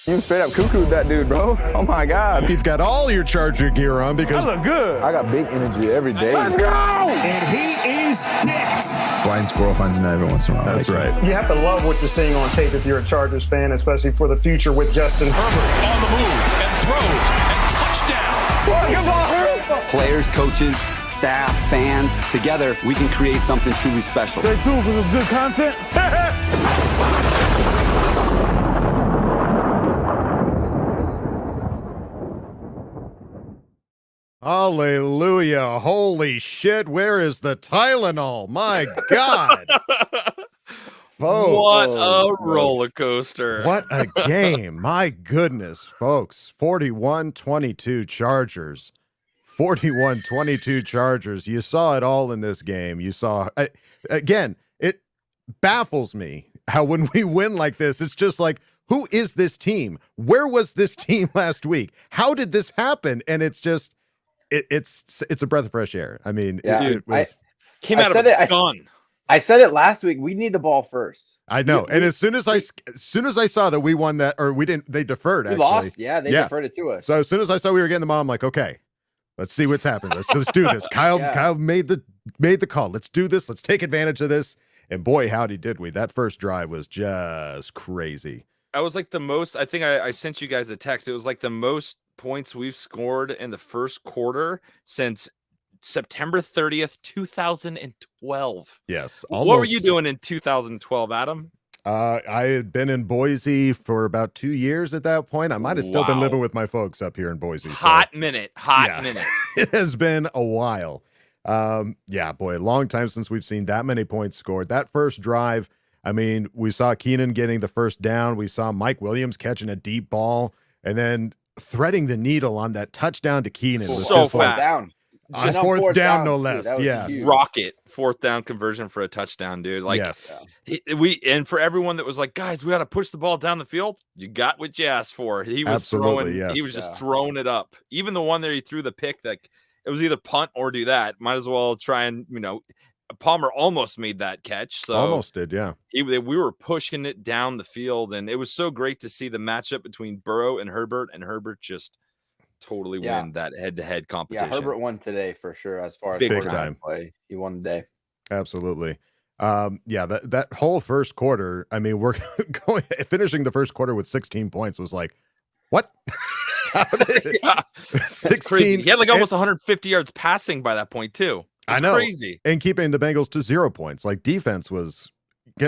You straight up cuckooed that dude, bro. Oh my God. You've got all your Charger gear on because I look good. I got big energy every day. Let's go! And he is dead. Blind squirrel finds a nut every once in a while. That's right. You have to love what you're seeing on tape if you're a Chargers fan, especially for the future with Justin Herbert. On the move and throws and touchdown. What? Good ball, Herb. Players, coaches, staff, fans, together we can create something truly special. Stay tuned for some good content. Hallelujah. Holy shit. Where is the Tylenol? My God. Folks. What a roller coaster. What a game. My goodness, folks. 41-22 Chargers. 41-22 Chargers. You saw it all in this game. You saw, again, it baffles me how when we win like this, it's just like, who is this team? Where was this team last week? How did this happen? And it's just, it's a breath of fresh air. I mean, it was came out of a gun. I said it last week. We need the ball first. I know. And as soon as I saw that we won that, or we didn't, they deferred. We lost. Yeah, they deferred it to us. So as soon as I saw we were getting the ball, I'm like, okay, let's see what's happening. Let's do this. Kyle made the call. Let's do this. Let's take advantage of this. And boy, howdy did we. That first drive was just crazy. I was like the most, I think I sent you guys a text. It was like the most points we've scored in the first quarter since September 30th, 2012. Yes. What were you doing in 2012, Adam? I had been in Boise for about 2 years at that point. I might have still been living with my folks up here in Boise. Hot minute. It has been a while. Boy, a long time since we've seen that many points scored. That first drive, I mean, we saw Keenan getting the first down. We saw Mike Williams catching a deep ball and then threading the needle on that touchdown to Keenan. So fast. Down. Just fourth down, no less. Yeah. Rocket fourth down conversion for a touchdown, dude. Like, yes. And for everyone that was like, guys, we got to push the ball down the field. You got what you asked for. He was just throwing it up. Even the one there, he threw the pick that it was either punt or do that. Might as well try and, Palmer almost made that catch. So almost did. Yeah. We were pushing it down the field, and it was so great to see the matchup between Burrow and Herbert just totally win that head-to-head competition. Yeah, Herbert won today for sure. As far as big time play, he won the day. Absolutely. That whole first quarter. I mean, we're finishing the first quarter with 16 points was like, what? 16. He had like almost 150 yards passing by that point too. I know, crazy. And keeping the Bengals to 0 points. Like defense was.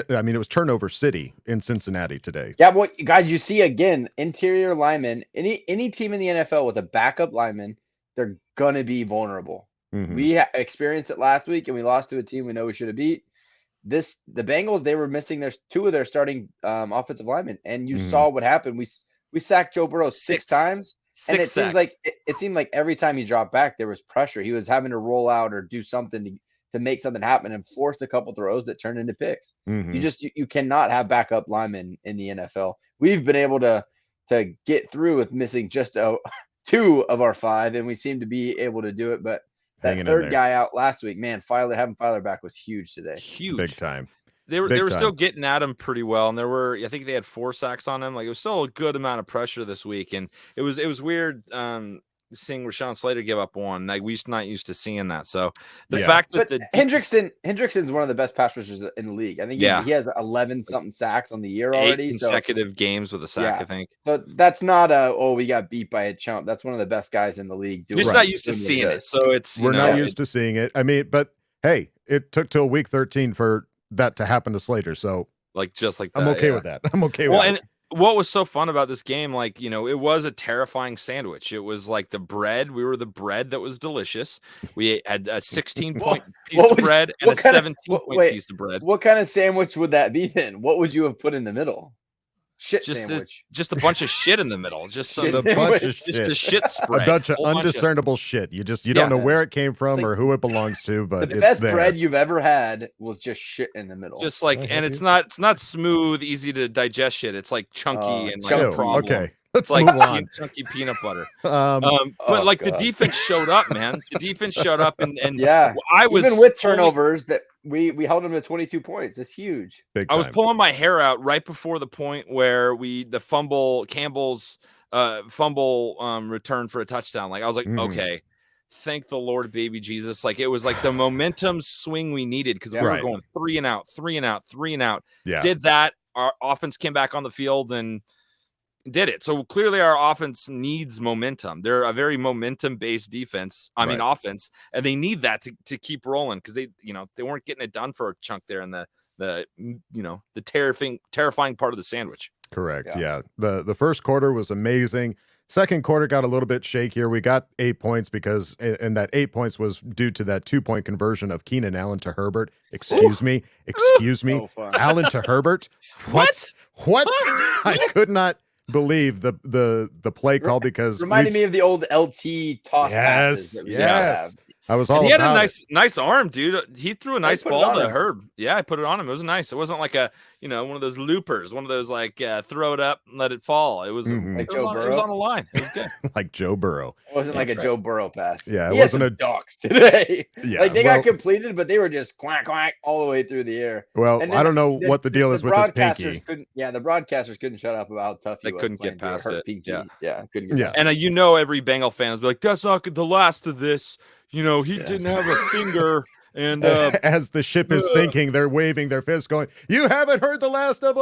I mean, it was turnover city in Cincinnati today. Yeah, well, guys, you see again, interior linemen. Any team in the NFL with a backup lineman, they're gonna be vulnerable. Mm-hmm. We experienced it last week, and we lost to a team we know we should have beat. The Bengals, they were missing two of their starting offensive linemen, and you saw what happened. We sacked Joe Burrow six times, and it seems like it seemed like every time he dropped back, there was pressure. He was having to roll out or do something to make something happen, and forced a couple throws that turned into picks. Mm-hmm. You cannot have backup linemen in the NFL. We've been able to get through with missing just 2 of our 5, and we seem to be able to do it. But that third guy out last week, man, having Filer back was huge today. Huge, big time. They were still getting at him pretty well, and I think they had 4 sacks on him. Like, it was still a good amount of pressure this week, and it was weird. Seeing Rashawn Slater give up one, like we're not used to seeing that. So the fact that Hendrickson's one of the best pass rushers in the league. I think he has 11 something sacks on the year already. 8 consecutive games with a sack, I think. So that's not we got beat by a chump. That's one of the best guys in the league. You're just not used to seeing it, so we're not used to seeing it. I mean, but hey, it took till week 13 for that to happen to Slater. So just like that, I'm okay with that. I'm okay with that. And what was so fun about this game, it was a terrifying sandwich. It was like the bread. We were the bread that was delicious. We had a 16-point piece of bread and a 17-point piece of bread. What kind of sandwich would that be then? What would you have put in the middle? Sandwich. Just a bunch of shit in the middle. Just a bunch of just a shit spread. A bunch of undiscernible shit. You don't know where it came from or who it belongs to, but the it's best there. bread you've ever had was just shit in the middle. Just and it's not smooth, easy to digest shit. It's like chunky and like a problem. Okay. Let's like move on. Chunky peanut butter. But the defense showed up, man. The defense showed up, and I was even with turnovers we held them to 22 points. It's huge. Big I was time. pulling my hair out right before the point where Campbell's fumble return for a touchdown. Like I was like, okay, thank the Lord, baby Jesus. Like it was like the momentum swing we needed because we were going 3 and out, 3 and out, 3 and out. Yeah. Did that. Our offense came back on the field and did it. So clearly our offense needs momentum. They're a very momentum-based defense. I mean offense, and they need that to keep rolling because they weren't getting it done for a chunk there in the terrifying part of the sandwich. Correct. Yeah. The first quarter was amazing. Second quarter got a little bit shakier. We got 8 points and that 8 points was due to that 2-point conversion of Keenan Allen to Herbert. Excuse me. So fun. Allen to Herbert. What? I could not believe the play call because reminded me of the old LT toss passes that we have. I was all he had about a nice arm, dude. He threw a nice ball to him. Herb. Yeah, I put it on him. It was nice. It wasn't like a one of those loopers, one of those like throw it up and let it fall. It was like it was on a line. It was good. like Joe Burrow. It wasn't like a Joe Burrow pass. Yeah, he wasn't had some dogs today. Yeah, like they got completed, but they were just quack quack all the way through the air. Well, I don't know what the deal is with his pinky. The broadcasters couldn't shut up about how tough he they was. Couldn't get past it. Pinky. Yeah, couldn't get past it. And every Bengal fan was like, "That's not the last of this." He didn't have a finger. And as the ship is sinking, they're waving their fists, going, "You haven't heard the last of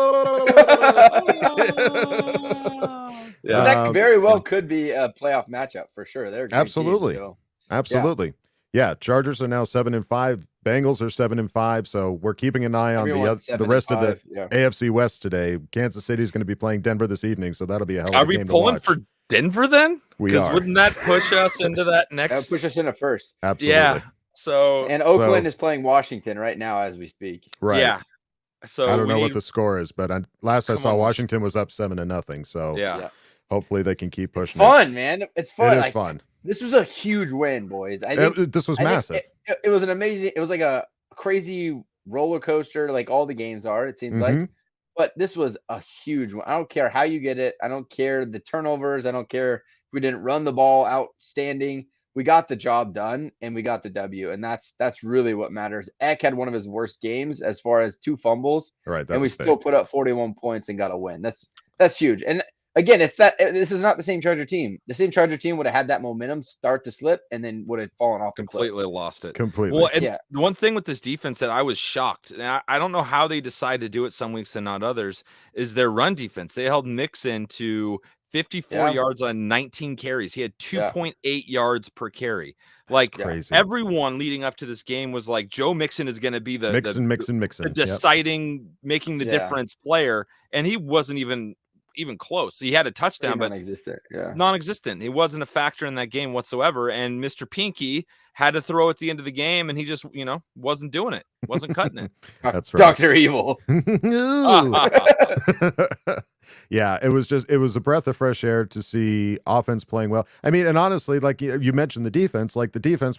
that very well could be a playoff matchup for sure. They're absolutely, team, so. absolutely. Yeah, Chargers are now 7-5. Bengals are 7-5. So we're keeping an eye on the rest of the AFC West today. Kansas City is going to be playing Denver this evening, so that'll be a hell of a game to watch. Are we pulling for Denver then? Because wouldn't that push us into that next? That push us into first. Absolutely. Yeah. So and Oakland is playing Washington right now as we speak. Right. Yeah. So I don't know what the score is, but last I saw, Washington was up 7-0. So hopefully they can keep pushing. It's fun, man. It's fun. It is fun. This was a huge win, boys. This was massive. It was an amazing. It was like a crazy roller coaster, like all the games are. It seems like, but this was a huge one. I don't care how you get it. I don't care the turnovers. I don't care if we didn't run the ball outstanding. We got the job done and we got the W, and that's really what matters. Eck had one of his worst games as far as 2 fumbles, right? And we still put up 41 points and got a win. That's huge. And again, this is not the same Charger team. The same Charger team would have had that momentum start to slip and then would have fallen off completely lost it. Completely. Well, and the one thing with this defense that I was shocked, and I don't know how they decide to do it some weeks and not others, is their run defense. They held Mixon to 54 yards on 19 carries. He had 2.8 yards per carry. Like crazy. Everyone leading up to this game was like, Joe Mixon is going to be the deciding, making the difference player, and he wasn't even close. He had a touchdown, but non-existent. He wasn't a factor in that game whatsoever. And Mr. Pinky had to throw at the end of the game, and he just, wasn't doing it. Wasn't cutting it. That's right. Dr. Evil. Yeah, it was a breath of fresh air to see offense playing well. I mean, and honestly, like you mentioned the defense,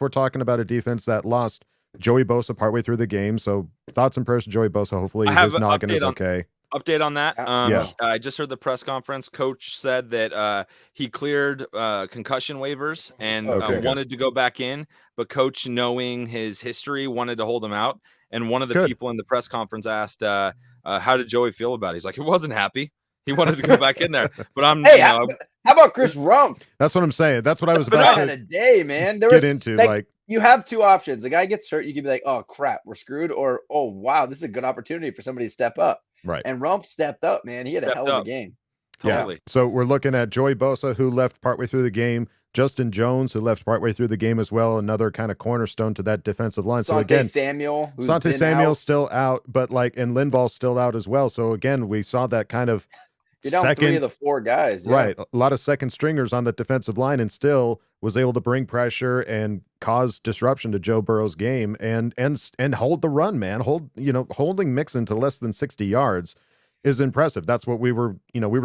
we're talking about a defense that lost Joey Bosa partway through the game. So thoughts and prayers to Joey Bosa. Hopefully his noggin is okay. Update on that. I just heard the press conference. Coach said that he cleared concussion waivers and wanted to go back in, but coach, knowing his history, wanted to hold him out. And one of the people in the press conference asked, how did Joey feel about it? He's like, he wasn't happy. He wanted to go back in there, but I'm. Hey, how about Chris Rumpf? That's what I'm saying. That's what I was about to a day, man. Get into like you have 2 options. The guy gets hurt, you can be like, oh crap, we're screwed, or oh wow, this is a good opportunity for somebody to step up. Right. And Rumpf stepped up, man. He had a hell of a game. Totally. Yeah. So we're looking at Joey Bosa, who left partway through the game. Justin Jones, who left partway through the game as well, another kind of cornerstone to that defensive line. So again, Sante Samuel's still out, but and Linval's still out as well. So again, we saw that kind of down 3 of the 4 guys. Yeah. Right. A lot of second stringers on the defensive line, and still was able to bring pressure and cause disruption to Joe Burrow's game and hold the run, man. Holding Mixon to less than 60 yards is impressive. That's what we were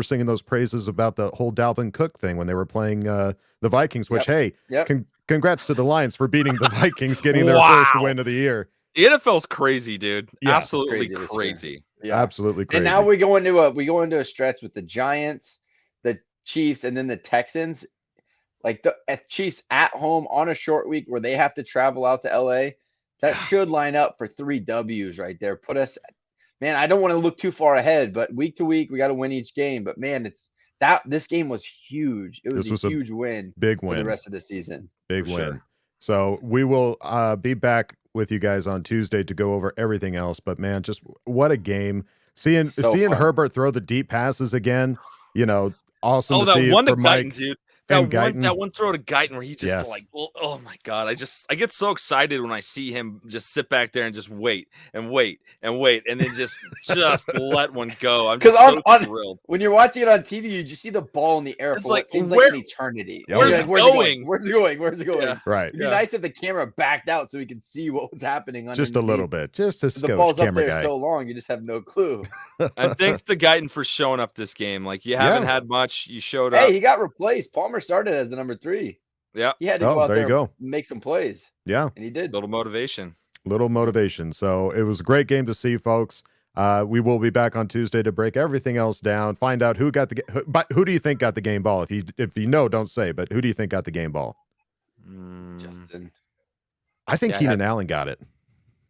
singing those praises about the whole Dalvin Cook thing when they were playing the Vikings, which, congrats to the Lions for beating the Vikings, getting their first win of the year. The NFL's crazy, dude. Yeah, absolutely crazy. Yeah. Absolutely crazy. And now we go into a stretch with the Giants, the Chiefs, and then the Texans. Like the Chiefs at home on a short week where they have to travel out to LA. That should line up for 3 W's right there. Put us, man. I don't want to look too far ahead, but week to week we got to win each game. But man, this game was huge. It was a huge win, big for win the rest of the season. big win. Sure. So we will be back with you guys on Tuesday to go over everything else. But man, just what a game! Seeing Herbert throw the deep passes again, awesome. Oh, to see that one to for Mike. Guyton, dude. That one throw to Guyton where he just oh my God. I get so excited when I see him just sit back there and just wait and wait and wait and then just let one go. I'm just so thrilled. When you're watching it on TV, you just see the ball in the air for what seems like an eternity. Where's it going? Where's it going? Where's it going? Yeah. Right. It'd be nice if the camera backed out so we could see what was happening. Just a little bit. Just to the ball's up there so long, you just have no clue. And thanks to Guyton for showing up this game. Like you haven't had much. You showed up. Hey, he got replaced. Palmer started as the number 3. Yeah. He had to go out there and make some plays. Yeah. And he did. Little motivation. So it was a great game to see, folks. We will be back on Tuesday to break everything else down, find out who got who do you think got the game ball? If you know, don't say, but who do you think got the game ball? Justin. I think Keenan Allen got it.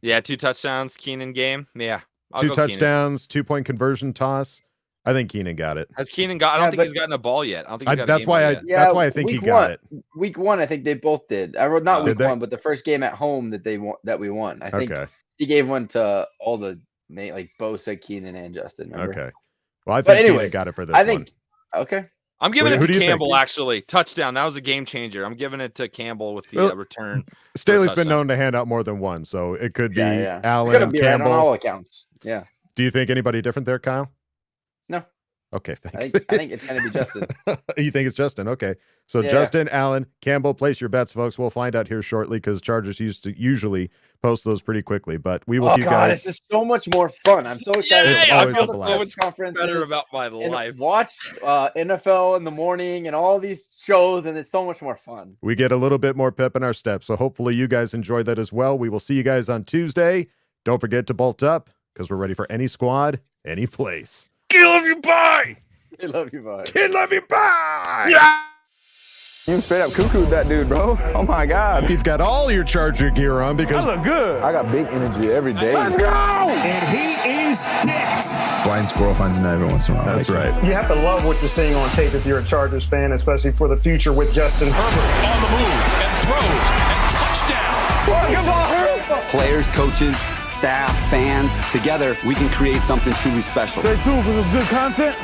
Yeah, 2 touchdowns, Keenan game. Yeah. 2 touchdowns, 2-point conversion toss. I think Keenan got it. Has Keenan got? I don't think he's gotten a ball yet. I don't think he's got that's why I think he got it. Week 1, I think they both did. I wrote not week 1, but the first game at home that we won. I think he gave one to all the like Bosa, Keenan, and Justin. Remember? Okay. Well, I think Keenan got it for this. Okay. I'm giving it to Campbell, actually. Touchdown. That was a game changer. I'm giving it to Campbell with the return. Staley's been known to hand out more than one, so it could be Allen, it could be Campbell. Right on all accounts. Yeah. Do you think anybody different there, Kyle? No. Okay, thanks. I think it's going to be Justin. You think it's Justin? Okay. So Justin, Allen, Campbell, place your bets, folks. We'll find out here shortly because Chargers usually post those pretty quickly. But we will see you guys. This is so much more fun. I'm so excited. I feel so much better about my life. Watch NFL in the morning and all these shows, and it's so much more fun. We get a little bit more pep in our steps. So hopefully you guys enjoy that as well. We will see you guys on Tuesday. Don't forget to bolt up because we're ready for any squad, any place. Kid love you, bye. Kid love you, bye. Kid love you, bye. Yeah. You straight up cuckooed that dude, bro. Oh my God. You've got all your Charger gear on because I look good. I got big energy every day. Let's go! And he is dead. Blind squirrel finds a nut every once in a while. That's right. You have to love what you're seeing on tape if you're a Chargers fan, especially for the future with Justin Herbert. On the move and throws and touchdown. Players, coaches, staff, fans, together we can create something truly special. Stay tuned for some good content.